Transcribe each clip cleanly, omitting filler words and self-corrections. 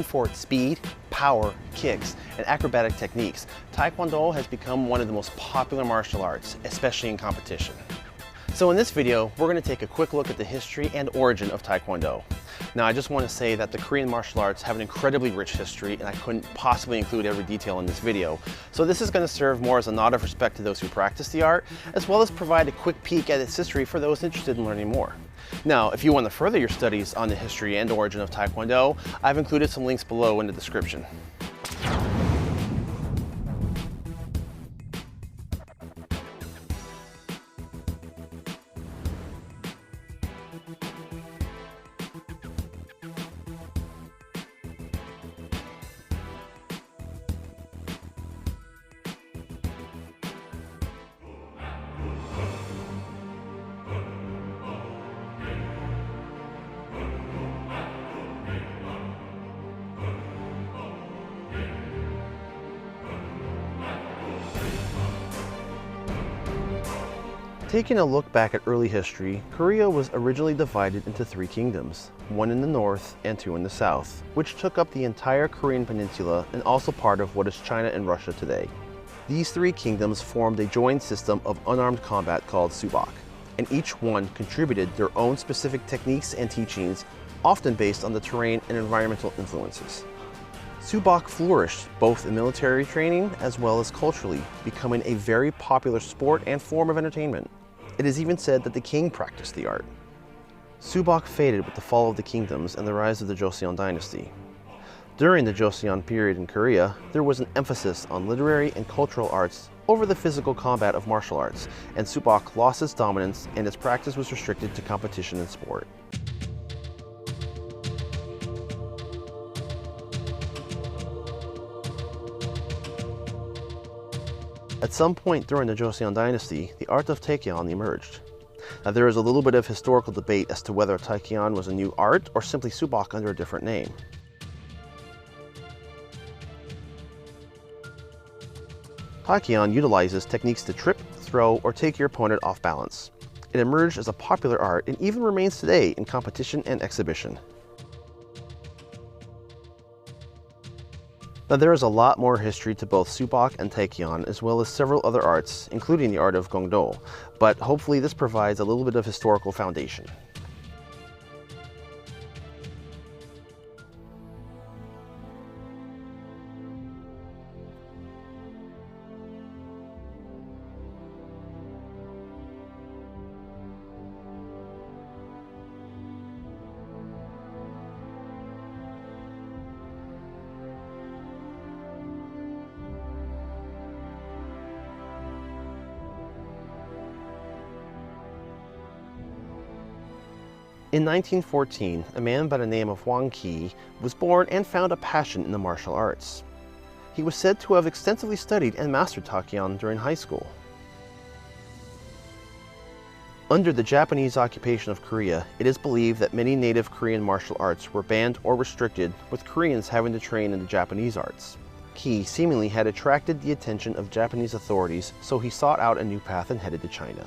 For its speed, power, kicks, and acrobatic techniques, Taekwondo has become one of the most popular martial arts, especially in competition. So in this video, we're going to take a quick look at the history and origin of Taekwondo. Now I just want to say that the Korean martial arts have an incredibly rich history, and I couldn't possibly include every detail in this video. So this is going to serve more as a nod of respect to those who practice the art, as well as provide a quick peek at its history for those interested in learning more. Now, if you want to further your studies on the history and origin of Taekwondo, I've included some links below in the description. Taking a look back at early history, Korea was originally divided into 3 kingdoms, one in the north and 2 in the south, which took up the entire Korean peninsula and also part of what is China and Russia today. These 3 kingdoms formed a joint system of unarmed combat called Subak, and each one contributed their own specific techniques and teachings, often based on the terrain and environmental influences. Subak flourished both in military training as well as culturally, becoming a very popular sport and form of entertainment. It is even said that the king practiced the art. Subak faded with the fall of the kingdoms and the rise of the Joseon dynasty. During the Joseon period in Korea, there was an emphasis on literary and cultural arts over the physical combat of martial arts, and Subak lost its dominance and its practice was restricted to competition and sport. At some point during the Joseon dynasty, the art of taekwon emerged. Now there is a little bit of historical debate as to whether taekwon was a new art or simply Subak under a different name. Taekwon utilizes techniques to trip, throw, or take your opponent off balance. It emerged as a popular art and even remains today in competition and exhibition. Now there is a lot more history to both Subak and taekwon, as well as several other arts, including the art of taekwondo, but hopefully this provides a little bit of historical foundation. In 1914, a man by the name of Hwang Ki was born and found a passion in the martial arts. He was said to have extensively studied and mastered taekwon during high school. Under the Japanese occupation of Korea, it is believed that many native Korean martial arts were banned or restricted, with Koreans having to train in the Japanese arts. Ki seemingly had attracted the attention of Japanese authorities, so he sought out a new path and headed to China.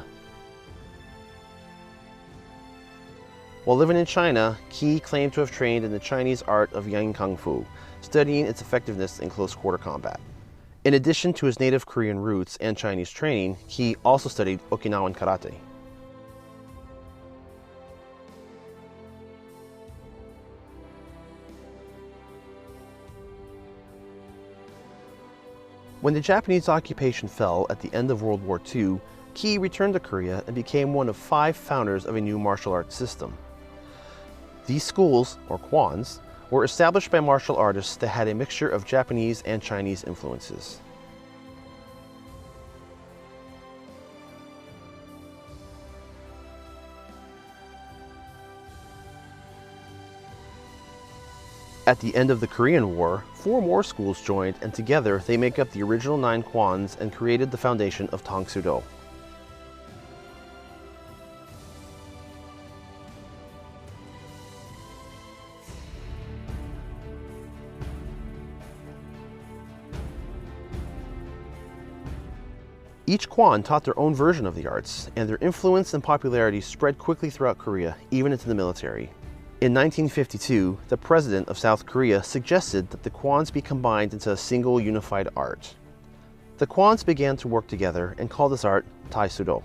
While living in China, Ki claimed to have trained in the Chinese art of Yang Kung Fu, studying its effectiveness in close-quarter combat. In addition to his native Korean roots and Chinese training, Ki also studied Okinawan karate. When the Japanese occupation fell at the end of World War II, Ki returned to Korea and became one of 5 founders of a new martial arts system. These schools, or kwons, were established by martial artists that had a mixture of Japanese and Chinese influences. At the end of the Korean War, 4 more schools joined, and together they make up the original 9 kwons and created the foundation of taekwon-do. Each kwon taught their own version of the arts, and their influence and popularity spread quickly throughout Korea, even into the military. In 1952, the president of South Korea suggested that the kwons be combined into a single unified art. The kwons began to work together and called this art taekwon-do.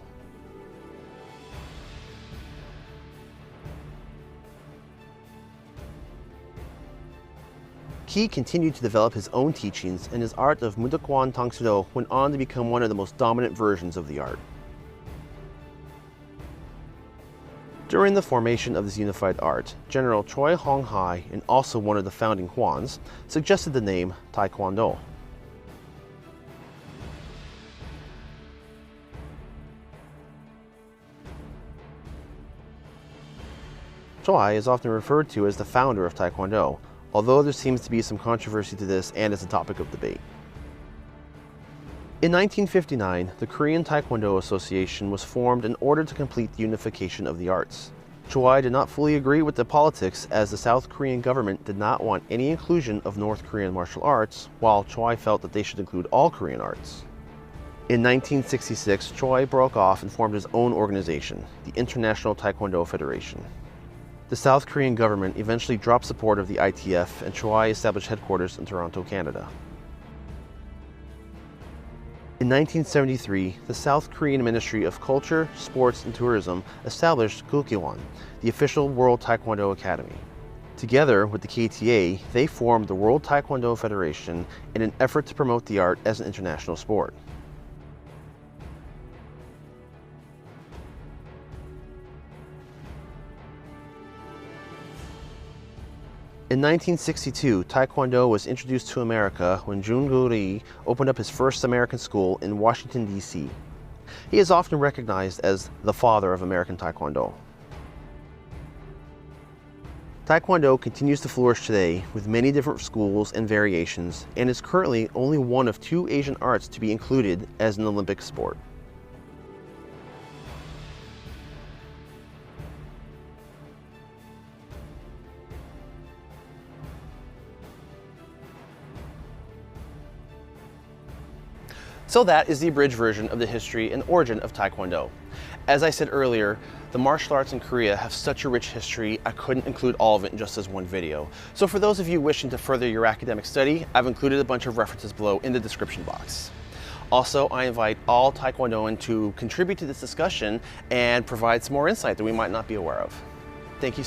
Ki continued to develop his own teachings, and his art of Mudakwon Tangsudo went on to become one of the most dominant versions of the art. During the formation of this unified art, General Choi Hong-hai, and also one of the founding kwons, suggested the name Taekwondo. Choi is often referred to as the founder of Taekwondo, although there seems to be some controversy to this and is a topic of debate. In 1959, the Korean Taekwondo Association was formed in order to complete the unification of the arts. Choi did not fully agree with the politics, as the South Korean government did not want any inclusion of North Korean martial arts, while Choi felt that they should include all Korean arts. In 1966, Choi broke off and formed his own organization, the International Taekwondo Federation. The South Korean government eventually dropped support of the ITF, and Choi established headquarters in Toronto, Canada. In 1973, the South Korean Ministry of Culture, Sports and Tourism established Gukgwon, the official World Taekwondo Academy. Together with the KTA, they formed the World Taekwondo Federation in an effort to promote the art as an international sport. In 1962, Taekwondo was introduced to America when Jung-gu Lee opened up his first American school in Washington, D.C. He is often recognized as the father of American Taekwondo. Taekwondo continues to flourish today with many different schools and variations, and is currently only one of 2 Asian arts to be included as an Olympic sport. So that is the abridged version of the history and origin of Taekwondo. As I said earlier, the martial arts in Korea have such a rich history, I couldn't include all of it in just as one video. So for those of you wishing to further your academic study, I've included a bunch of references below in the description box. Also, I invite all Taekwondoan to contribute to this discussion and provide some more insight that we might not be aware of. Thank you.